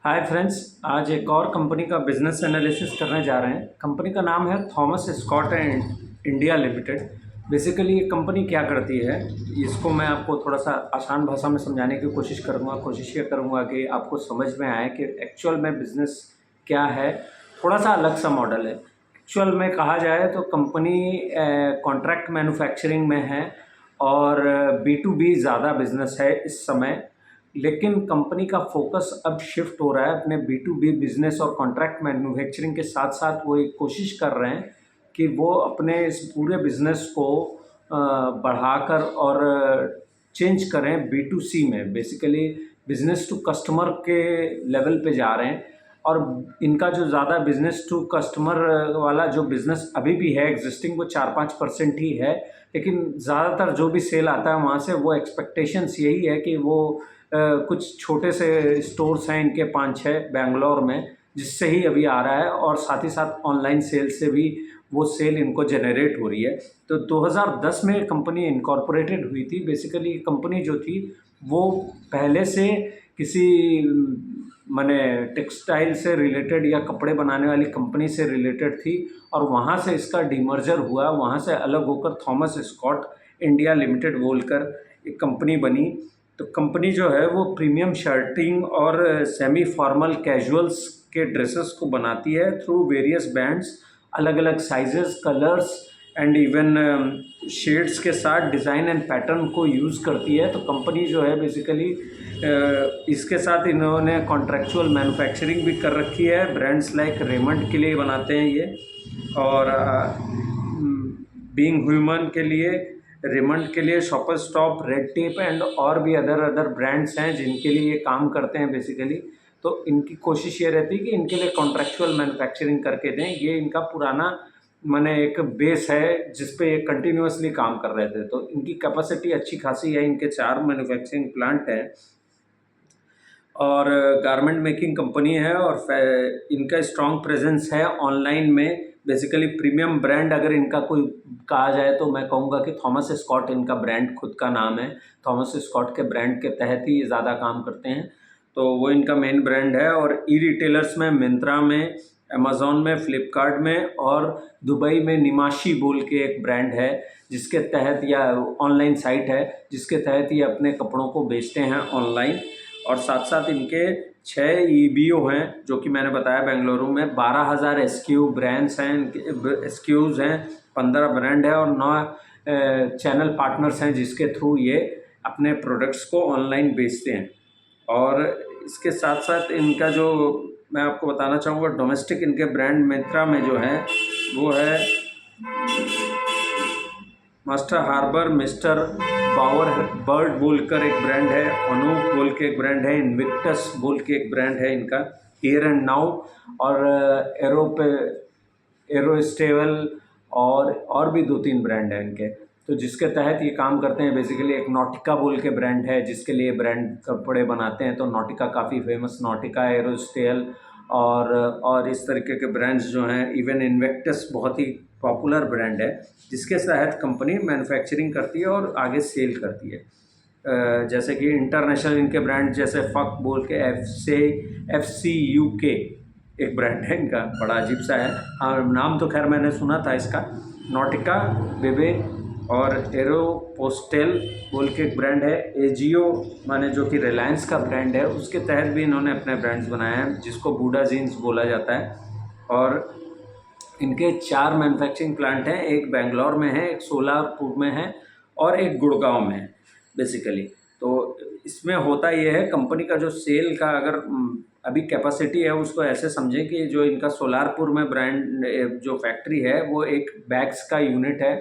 Hi friends. आज एक और कंपनी का बिजनेस एनालिसिस करने जा रहे हैं। कंपनी का नाम है Thomas Scott and India limited. Basically ये कंपनी क्या करती है, इसको मैं आपको थोड़ा सा आसान भाषा में समझाने की कोशिश करूँगा। कोशिश ये करूँगा कि आपको समझ में आए कि एक्चुअल में बिज़नेस क्या है। थोड़ा सा अलग सा मॉडल है। एक्चुअल में कहा जाए तो कंपनी कॉन्ट्रैक्ट मैन्युफैक्चरिंग में है और B2B ज़्यादा बिज़नेस है इस समय। लेकिन कंपनी का फोकस अब शिफ्ट हो रहा है अपने B2B बिज़नेस और कॉन्ट्रैक्ट मैन्युफैक्चरिंग के साथ साथ वो एक कोशिश कर रहे हैं कि वो अपने इस पूरे बिज़नेस को बढ़ाकर और चेंज करें B2C में। बेसिकली बिज़नेस टू कस्टमर के लेवल पे जा रहे हैं और इनका जो ज़्यादा बिज़नेस टू कस्टमर वाला जो बिज़नेस अभी भी है एग्जिस्टिंग, वो 4-5% ही है। लेकिन ज़्यादातर जो भी सेल आता है वहाँ से वो एक्सपेक्टेशंस यही है कि वो कुछ छोटे से स्टोर्स हैं इनके 5-6 बेंगलोर में, जिससे ही अभी आ रहा है और साथ ही साथ ऑनलाइन सेल से भी वो सेल इनको जनरेट हो रही है। तो 2010 में कंपनी इनकॉर्पोरेटेड हुई थी। बेसिकली कंपनी जो थी वो पहले से किसी माने टेक्सटाइल से रिलेटेड या कपड़े बनाने वाली कंपनी से रिलेटेड थी और वहाँ से इसका डीमर्जर हुआ। वहाँ से अलग होकर थॉमस स्कॉट इंडिया लिमिटेड बोलकर एक कंपनी बनी। तो कंपनी जो है वो प्रीमियम शर्टिंग और सेमी फॉर्मल कैजुअल्स के ड्रेसेस को बनाती है थ्रू वेरियस ब्रांड्स, अलग अलग sizes, colours and even shades के साथ डिज़ाइन एंड पैटर्न को यूज़ करती है। तो कंपनी जो है बेसिकली इसके साथ इन्होंने कॉन्ट्रेक्चुअल मैन्युफैक्चरिंग भी कर रखी है। ब्रांड्स लाइक रेमंड के लिए बनाते हैं ये, और बीइंग ह्यूमन के लिए, रेमंड के लिए, shopper stop, red tape and और भी अदर ब्रांड्स हैं जिनके लिए ये काम करते हैं बेसिकली। तो इनकी कोशिश ये रहती है कि इनके लिए कॉन्ट्रेक्चुअल मैन्युफैक्चरिंग करके दें। ये इनका पुराना माने एक बेस है जिस पे ये कंटिन्यूअसली काम कर रहे थे। तो इनकी कैपेसिटी अच्छी खासी है। इनके 4 मैन्युफैक्चरिंग प्लांट हैं और गारमेंट मेकिंग कंपनी है और इनका स्ट्रॉन्ग प्रेजेंस है ऑनलाइन में। बेसिकली प्रीमियम ब्रांड अगर इनका कोई कहा जाए तो मैं कहूँगा कि थॉमस स्कॉट इनका ब्रांड खुद का नाम है। थॉमस स्कॉट के ब्रांड के तहत ही ये ज़्यादा काम करते हैं, तो वो इनका मेन ब्रांड है। और ई रिटेलर्स में मिंत्रा में, अमेज़ॉन में, फ्लिपकार्ट में और दुबई में निमाशी बोल के एक ब्रांड है जिसके तहत, या ऑनलाइन साइट है जिसके तहत ये अपने कपड़ों को बेचते हैं ऑनलाइन। और साथ साथ इनके 6 ईबीओ हैं जो कि मैंने बताया बेंगलुरु में। 12,000 एसक्यू ब्रांड्स हैं, एसक्यूज़ हैं, 15 ब्रांड है और 9 चैनल पार्टनर्स हैं जिसके थ्रू ये अपने प्रोडक्ट्स को ऑनलाइन बेचते हैं। और इसके साथ साथ इनका जो मैं आपको बताना चाहूँगा डोमेस्टिक इनके ब्रांड मिंत्रा में जो है वो है मास्टर हार्बर, मिस्टर बावर बर्ड बोलकर एक ब्रांड है, अनूप बोल के एक ब्रांड है, इन्विक्टस बोल के एक ब्रांड है इनका, हियर एंड नाउ, और एरोस्टेबल और भी 2-3 ब्रांड हैं इनके। तो जिसके तहत ये काम करते हैं बेसिकली। एक नॉटिका बोल के ब्रांड है जिसके लिए ब्रांड कपड़े बनाते हैं। तो नॉटिका काफ़ी फेमस, नॉटिका, एरोस्टेल और इस तरीके के ब्रांड्स जो हैं। इवन इन्वेक्टस बहुत ही पॉपुलर ब्रांड है जिसके तहत कंपनी मैन्युफैक्चरिंग करती है और आगे सेल करती है। जैसे कि इंटरनेशनल इनके ब्रांड जैसे फक बोल के FCUK एक ब्रांड है इनका, बड़ा अजीब सा है। हाँ, नाम तो खैर मैंने सुना था इसका। नॉटिका, बेबे और एरोपोस्टेल बोल के एक ब्रांड है। एजियो माने जो कि रिलायंस का ब्रांड है, उसके तहत भी इन्होंने अपने ब्रांड्स बनाए हैं जिसको बूडा जीन्स बोला जाता है। और इनके 4 मैन्युफैक्चरिंग प्लांट हैं, एक बेंगलोर में है, एक सोलापुर में है और एक गुड़गांव में है बेसिकली। तो इसमें होता ये है, कंपनी का जो सेल का अगर अभी कैपेसिटी है उसको ऐसे समझें कि जो इनका सोलारपुर में ब्रांड जो फैक्ट्री है वो एक बैग्स का यूनिट है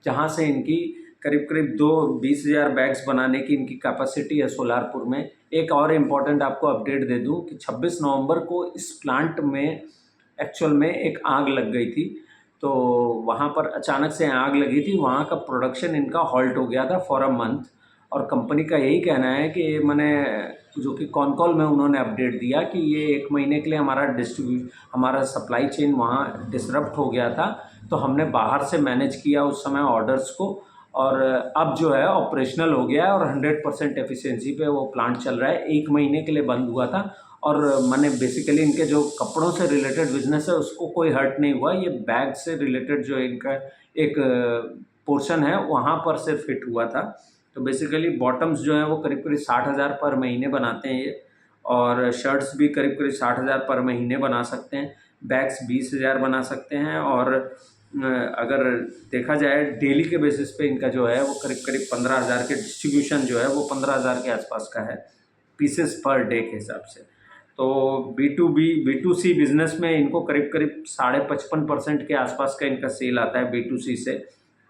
जहाँ से इनकी करीब करीब 20,000 बैग्स बनाने की इनकी कैपेसिटी है सोलारपुर में। एक और इम्पॉर्टेंट आपको अपडेट दे दूं कि 26 नवंबर को इस प्लांट में एक्चुअल में एक आग लग गई थी। तो वहाँ पर अचानक से आग लगी थी, वहाँ का प्रोडक्शन इनका हॉल्ट हो गया था फॉर अ मंथ। और कंपनी का यही कहना है कि मैंने जो कि कॉन कॉल में उन्होंने अपडेट दिया कि ये 1 महीने के लिए हमारा सप्लाई चेन वहाँ डिसरप्ट हो गया था। तो हमने बाहर से मैनेज किया उस समय ऑर्डर्स को, और अब जो है ऑपरेशनल हो गया है और 100% एफिशिएंसी पे वो प्लांट चल रहा है। 1 महीने के लिए बंद हुआ था और मैंने बेसिकली इनके जो कपड़ों से रिलेटेड बिजनेस है उसको कोई हर्ट नहीं हुआ। ये बैग से रिलेटेड जो इनका एक पोर्शन है वहाँ पर सिर्फ हिट हुआ था। तो बेसिकली बॉटम्स जो हैं वो करीब करीब 60,000 पर महीने बनाते हैं ये, और शर्ट्स भी करीब करीब 60,000 पर महीने बना सकते हैं। बैग्स 20,000 बना सकते हैं, और अगर देखा जाए डेली के बेसिस पे इनका जो है वो करीब करीब 15,000 के डिस्ट्रीब्यूशन जो है वो 15,000 के आसपास का है पीसेस पर डे के हिसाब से। तो B2C बिज़नेस में इनको करीब करीब 55.5% के आसपास का इनका सेल आता है B2C से।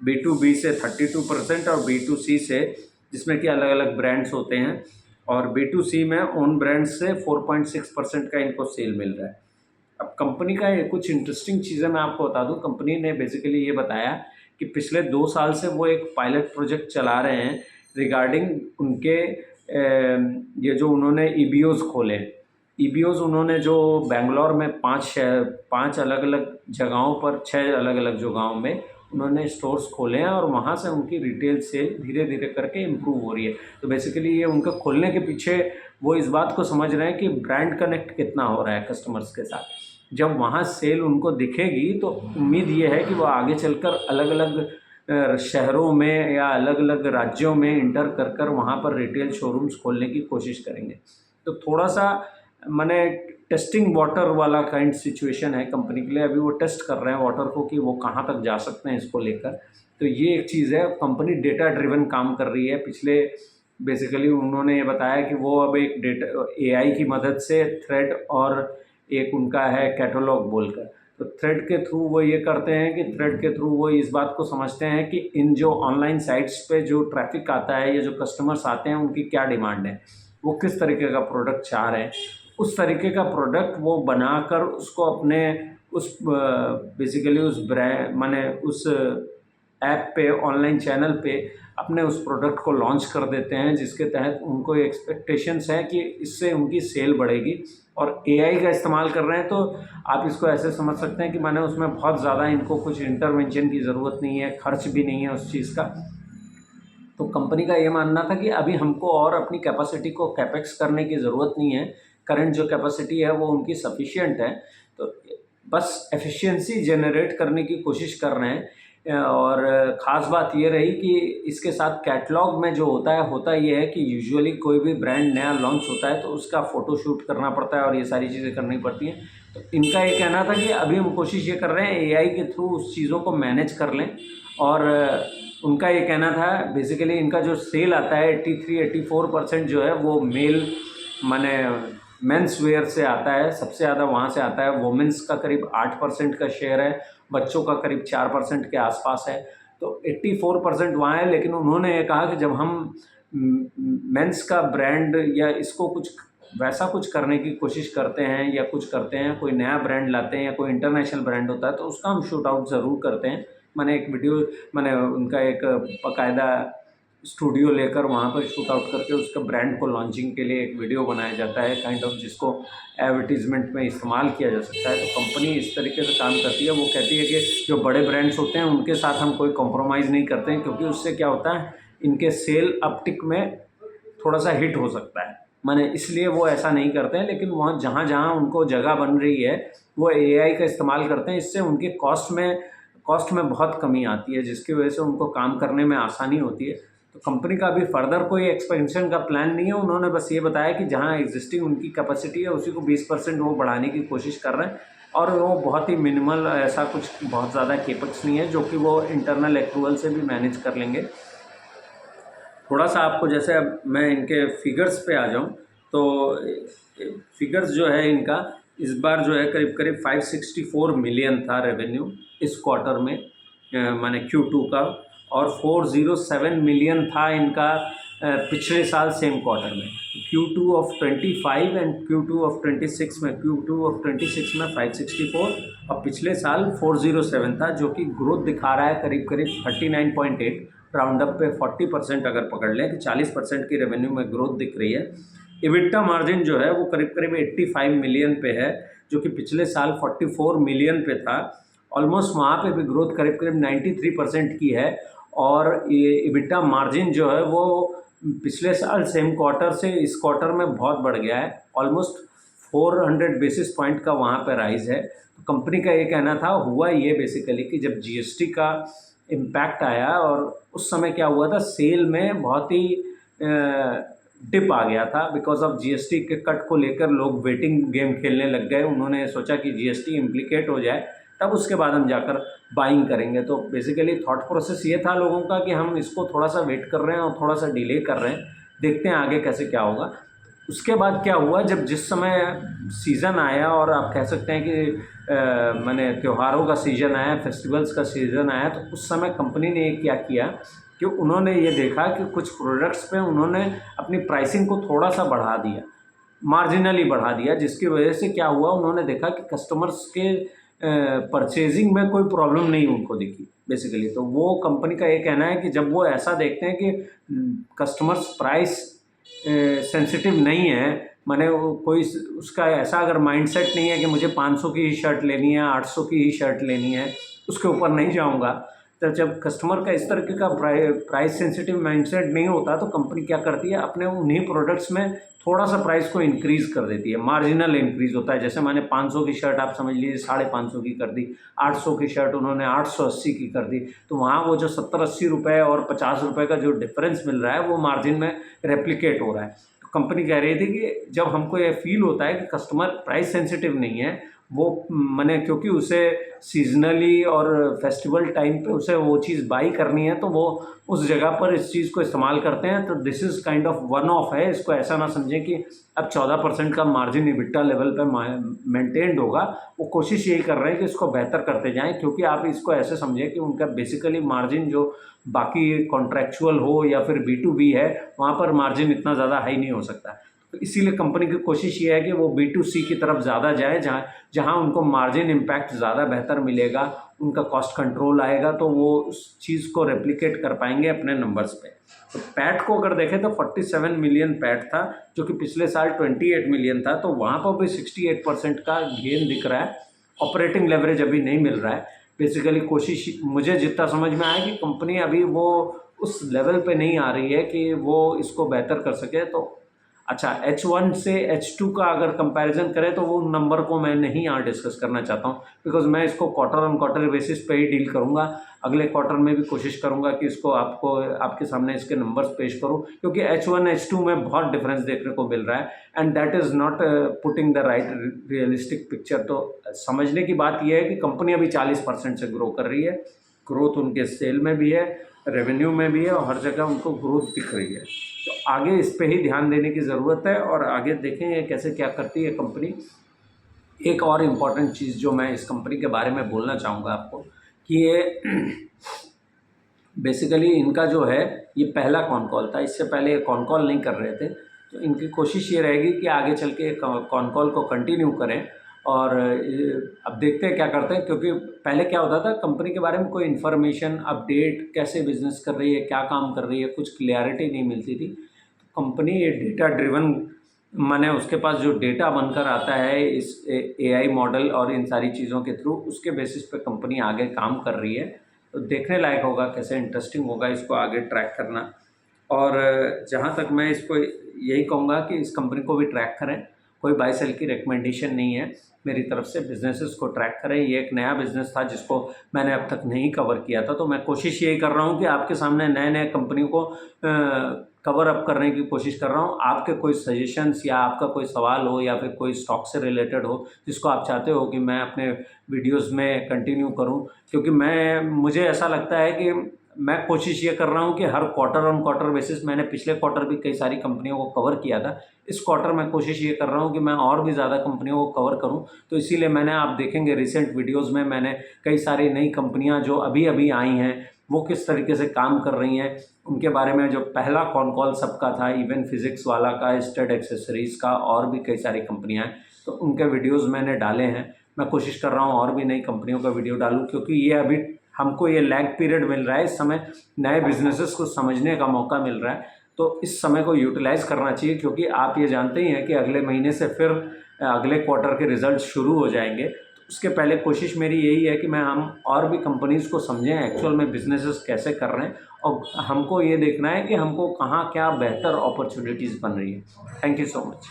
B2B से 32% और B2C से, जिसमें कि अलग अलग ब्रांड्स होते हैं, और B2C में ओन ब्रांड से 4.6% का इनको सेल मिल रहा है। अब कंपनी का कुछ इंटरेस्टिंग चीज़ें मैं आपको बता दूं। कंपनी ने बेसिकली ये बताया कि पिछले 2 साल से वो एक पायलट प्रोजेक्ट चला रहे हैं रिगार्डिंग उनके ये जो उन्होंने EBOs खोले। EBOs उन्होंने जो बेंगलोर में 5 अलग अलग जगहों पर 6 अलग अलग जगहों में उन्होंने स्टोर्स खोले हैं, और वहाँ से उनकी रिटेल सेल धीरे धीरे करके इम्प्रूव हो रही है। तो बेसिकली ये उनके खोलने के पीछे वो इस बात को समझ रहे हैं कि ब्रांड कनेक्ट कितना हो रहा है कस्टमर्स के साथ। जब वहाँ सेल उनको दिखेगी तो उम्मीद ये है कि वो आगे चलकर अलग अलग शहरों में या अलग अलग राज्यों में इंटर कर कर वहाँ पर रिटेल शोरूम्स खोलने की कोशिश करेंगे। तो थोड़ा सा मैंने टेस्टिंग वाटर वाला काइंड सिचुएशन है कंपनी के लिए। अभी वो टेस्ट कर रहे हैं वाटर को कि वो कहाँ तक जा सकते हैं इसको लेकर। तो ये एक चीज़ है, कंपनी डेटा ड्रिवन काम कर रही है। पिछले बेसिकली उन्होंने ये बताया कि वो अब एक डेटा AI की मदद से थ्रेड और एक उनका है कैटलॉग बोलकर, तो थ्रेड के थ्रू वो ये करते हैं कि थ्रेड के थ्रू वो इस बात को समझते हैं कि इन जो ऑनलाइन साइट्स पे जो ट्रैफिक आता है या जो कस्टमर्स आते हैं उनकी क्या डिमांड है, वो किस तरीके का प्रोडक्ट चाह रहे हैं। उस तरीके का प्रोडक्ट वो बनाकर उसको अपने उस बेसिकली उस ब्रांड माने उस ऐप पे, ऑनलाइन चैनल पे अपने उस प्रोडक्ट को लॉन्च कर देते हैं, जिसके तहत उनको एक्सपेक्टेशंस है कि इससे उनकी सेल बढ़ेगी। और AI का इस्तेमाल कर रहे हैं, तो आप इसको ऐसे समझ सकते हैं कि माने उसमें बहुत ज़्यादा इनको कुछ इंटरवेंशन की ज़रूरत नहीं है, खर्च भी नहीं है उस चीज़ का। तो कंपनी का ये मानना था कि अभी हमको और अपनी कैपेसिटी को कैपेक्स करने की ज़रूरत नहीं है, करंट जो कैपेसिटी है वो उनकी सफिशिएंट है। तो बस एफिशिएंसी जनरेट करने की कोशिश कर रहे हैं। और ख़ास बात ये रही कि इसके साथ कैटलॉग में जो होता ये है कि यूजुअली कोई भी ब्रांड नया लॉन्च होता है तो उसका फ़ोटोशूट करना पड़ता है और ये सारी चीज़ें करनी पड़ती हैं। तो इनका ये कहना था कि अभी हम कोशिश ये कर रहे हैं AI के थ्रू उस चीज़ों को मैनेज कर लें। और उनका ये कहना था बेसिकली इनका जो सेल आता है 83-84% जो है वो मेल माने मेंस वेयर से आता है, सबसे ज़्यादा वहाँ से आता है। वुमेंस का करीब 8% का शेयर है, बच्चों का करीब 4% के आसपास है। तो 84% वहाँ है। लेकिन उन्होंने ये कहा कि जब हम मेंस का ब्रांड या इसको कुछ वैसा कुछ करने की कोशिश करते हैं या कुछ करते हैं, कोई नया ब्रांड लाते हैं या कोई इंटरनेशनल ब्रांड होता है, तो उसका हम शूट आउट ज़रूर करते हैं। मैंने एक वीडियो मैंने उनका एक बाकायदा स्टूडियो लेकर वहाँ पर शूट आउट करके उसका ब्रांड को लॉन्चिंग के लिए एक वीडियो बनाया जाता है काइंड ऑफ, जिसको एडवर्टीजमेंट में इस्तेमाल किया जा सकता है। तो कंपनी इस तरीके से काम करती है। वो कहती है कि जो बड़े ब्रांड्स होते हैं उनके साथ हम कोई कॉम्प्रोमाइज़ नहीं करते हैं, क्योंकि उससे क्या होता है, इनके सेल अपटिक में थोड़ा सा हिट हो सकता है, माने इसलिए वो ऐसा नहीं करते हैं। लेकिन वहाँ जहाँ जहाँ उनको जगह बन रही है वो AI का इस्तेमाल करते हैं। इससे उनके कॉस्ट में बहुत कमी आती है, जिसकी वजह से उनको काम करने में आसानी होती है। तो कंपनी का अभी फर्दर कोई एक्सपेंशन का प्लान नहीं है। उन्होंने बस ये बताया कि जहाँ एग्जिस्टिंग उनकी कैपेसिटी है उसी को 20% वो बढ़ाने की कोशिश कर रहे हैं, और वो बहुत ही मिनिमल, ऐसा कुछ बहुत ज़्यादा केपेक्स नहीं है, जो कि वो इंटरनल एक्रूवल से भी मैनेज कर लेंगे। थोड़ा सा आपको जैसे अब मैं इनके फिगर्स पे आ जाऊँ, तो फिगर्स जो है इनका इस बार जो है करीब करीब 564 मिलियन था रेवेन्यू इस क्वार्टर में, माने Q2 का, और 407 मिलियन था इनका पिछले साल सेम क्वार्टर में। Q2 of 25 and Q2 of 26 में, Q2 ऑफ 26 में 564 और पिछले साल 407 था, जो कि ग्रोथ दिखा रहा है करीब करीब 39.8, राउंड अप पे 40% अगर पकड़ लें कि 40% की रेवेन्यू में ग्रोथ दिख रही है। EBITDA मार्जिन जो है वो करीब करीब 85 मिलियन पे है, जो कि पिछले साल 44 मिलियन पे था। ऑलमोस्ट वहाँ पे भी ग्रोथ करीब करीब 93% की है। और ये EBITDA मार्जिन जो है वो पिछले साल सेम क्वार्टर से इस क्वार्टर में बहुत बढ़ गया है, ऑलमोस्ट 400 बेसिस पॉइंट का वहाँ पे राइज़ है। तो कंपनी का ये कहना था, हुआ ये बेसिकली कि जब जीएसटी का इम्पैक्ट आया और उस समय क्या हुआ था, सेल में बहुत ही डिप आ गया था बिकॉज ऑफ जीएसटी के कट को लेकर लोग वेटिंग गेम खेलने लग गए। उन्होंने सोचा कि जीएसटी इम्प्लीकेट हो जाए तब उसके बाद हम जाकर बाइंग करेंगे। तो बेसिकली थॉट प्रोसेस ये था लोगों का कि हम इसको थोड़ा सा वेट कर रहे हैं और थोड़ा सा डिले कर रहे हैं, देखते हैं आगे कैसे क्या होगा। उसके बाद क्या हुआ, जब जिस समय सीज़न आया और आप कह सकते हैं कि माने त्योहारों का सीज़न आया, फेस्टिवल्स का सीज़न आया, तो उस समय कंपनी ने क्या किया कि उन्होंने ये देखा कि कुछ प्रोडक्ट्स पे उन्होंने अपनी प्राइसिंग को थोड़ा सा बढ़ा दिया, मार्जिनली बढ़ा दिया, जिसकी वजह से क्या हुआ, उन्होंने देखा कि कस्टमर्स के परचेजिंग में कोई प्रॉब्लम नहीं उनको दिखी बेसिकली। तो वो कंपनी का ये कहना है कि जब वो ऐसा देखते हैं कि कस्टमर्स प्राइस सेंसिटिव नहीं है, माने वो कोई उसका ऐसा अगर माइंडसेट नहीं है कि मुझे 500 की ही शर्ट लेनी है, 800 की ही शर्ट लेनी है, उसके ऊपर नहीं जाऊंगा। तो जब कस्टमर का इस तरीके का प्राइस सेंसिटिव माइंडसेट नहीं होता तो कंपनी क्या करती है, अपने उन्हीं प्रोडक्ट्स में थोड़ा सा प्राइस को इंक्रीज़ कर देती है, मार्जिनल इंक्रीज़ होता है। जैसे मैंने 500 की शर्ट आप समझ लीजिए 550 की कर दी, 800 की शर्ट उन्होंने 880 की कर दी। तो वहाँ वो जो 70-80 रुपये और 50 रुपये का जो डिफरेंस मिल रहा है वो मार्जिन में रेप्लिकेट हो रहा है। तो कंपनी कह रही थी कि जब हमको ये फील होता है कि कस्टमर प्राइस सेंसिटिव नहीं है, वो माने क्योंकि उसे सीजनली और फेस्टिवल टाइम पे उसे वो चीज़ बाई करनी है, तो वो उस जगह पर इस चीज़ को इस्तेमाल करते हैं। तो this is kind of one of है, इसको ऐसा ना समझें कि अब 14% का मार्जिन इबिट्टा लेवल पे मेंटेन्ड होगा। वो कोशिश यही कर रहे हैं कि इसको बेहतर करते जाएं, क्योंकि आप इसको ऐसे समझें कि उनका बेसिकली मार्जिन जो बाकी कॉन्ट्रैक्चुअल हो या फिर B2B है, वहाँ पर मार्जिन इतना ज़्यादा हाई नहीं हो सकता। तो इसीलिए कंपनी की कोशिश ये है कि वो B2C की तरफ ज़्यादा जाए, जहाँ उनको मार्जिन इम्पैक्ट ज़्यादा बेहतर मिलेगा, उनका कॉस्ट कंट्रोल आएगा, तो वो उस चीज़ को रेप्लिकेट कर पाएंगे अपने नंबर्स पे। तो पैट को अगर देखें तो 47 मिलियन पैट था, जो कि पिछले साल 28 मिलियन था। तो वहाँ पर भी 68% का गेन दिख रहा है। ऑपरेटिंग लेवरेज अभी नहीं मिल रहा है। बेसिकली कोशिश मुझे जितना समझ में आया कि कंपनी अभी वो उस लेवल पे नहीं आ रही है कि वो इसको बेहतर कर सके। तो अच्छा, H1 से H2 का अगर कंपैरिजन करें तो वो नंबर को मैं नहीं यहाँ डिस्कस करना चाहता हूँ, बिकॉज मैं इसको क्वार्टर ऑन क्वार्टर बेसिस पे ही डील करूँगा। अगले क्वार्टर में भी कोशिश करूँगा कि इसको आपके सामने इसके नंबर्स पेश करूँ, क्योंकि H1 H2 में बहुत डिफरेंस देखने को मिल रहा है, and that is not putting the right realistic picture. तो समझने की बात यह है कि कंपनी अभी 40% से ग्रो कर रही है, ग्रोथ उनके सेल में भी है, रेवेन्यू में भी है, और हर जगह उनको ग्रोथ दिख रही है। तो आगे इस पे ही ध्यान देने की ज़रूरत है और आगे देखें कैसे क्या करती है कंपनी। एक और इम्पॉर्टेंट चीज़ जो मैं इस कंपनी के बारे में बोलना चाहूँगा आपको कि ये बेसिकली इनका जो है ये पहला कॉन कॉल था, इससे पहले ये कॉन कॉल नहीं कर रहे थे। तो इनकी कोशिश ये रहेगी कि आगे चल के कॉन कॉल को कंटिन्यू करें, और अब देखते हैं क्या करते हैं। क्योंकि पहले क्या होता था, कंपनी के बारे में कोई इन्फॉर्मेशन, अपडेट, कैसे बिजनेस कर रही है, क्या काम कर रही है, कुछ क्लियरिटी नहीं मिलती थी। तो कंपनी ये डेटा ड्रिवन, माने उसके पास जो डेटा बनकर आता है इस AI मॉडल और इन सारी चीज़ों के थ्रू, उसके बेसिस पे कंपनी आगे काम कर रही है। तो देखने लायक होगा, कैसे इंटरेस्टिंग होगा इसको आगे ट्रैक करना। और जहाँ तक मैं इसको यही कहूँगा कि इस कंपनी को भी ट्रैक करें, कोई बाय सेल की रिकमेंडेशन नहीं है मेरी तरफ से। बिजनेसेस को ट्रैक करें, ये एक नया बिज़नेस था जिसको मैंने अब तक नहीं कवर किया था। तो मैं कोशिश यही कर रहा हूँ कि आपके सामने नए नए कंपनियों को कवर अप करने की कोशिश कर रहा हूँ। आपके कोई सजेशंस या आपका कोई सवाल हो या फिर कोई स्टॉक से रिलेटेड हो जिसको आप चाहते हो कि मैं अपने वीडियोस में कंटिन्यू करूँ, क्योंकि मुझे ऐसा लगता है कि मैं कोशिश ये कर रहा हूँ कि हर क्वार्टर ऑन क्वार्टर बेसिस, मैंने पिछले क्वार्टर भी कई सारी कंपनियों को कवर किया था, इस क्वार्टर मैं कोशिश ये कर रहा हूँ कि मैं और भी ज़्यादा कंपनियों को कवर करूँ। तो इसीलिए मैंने, आप देखेंगे रिसेंट वीडियोस में मैंने कई सारी नई कंपनियाँ जो अभी अभी आई हैं वो किस तरीके से काम कर रही हैं उनके बारे में। जो पहला कॉन कॉल सबका था, इवन फिज़िक्स वाला का, स्टड एक्सेसरीज़ का, और भी कई सारी कंपनियाँ हैं, तो उनके वीडियोज़ मैंने डाले हैं। मैं कोशिश कर रहा हूँ और भी नई कंपनियों का वीडियो डालूँ, क्योंकि ये अभी हमको ये लैग पीरियड मिल रहा है, इस समय नए बिजनेसेस को समझने का मौका मिल रहा है। तो इस समय को यूटिलाइज़ करना चाहिए, क्योंकि आप ये जानते ही हैं कि अगले महीने से फिर अगले क्वार्टर के रिजल्ट शुरू हो जाएंगे। तो उसके पहले कोशिश मेरी यही है कि हम और भी कंपनीज़ को समझें एक्चुअल में बिजनेसेस कैसे कर रहे हैं, और हमको ये देखना है कि हमको कहाँ क्या बेहतर अपॉर्चुनिटीज़ बन रही है। Thank you so much.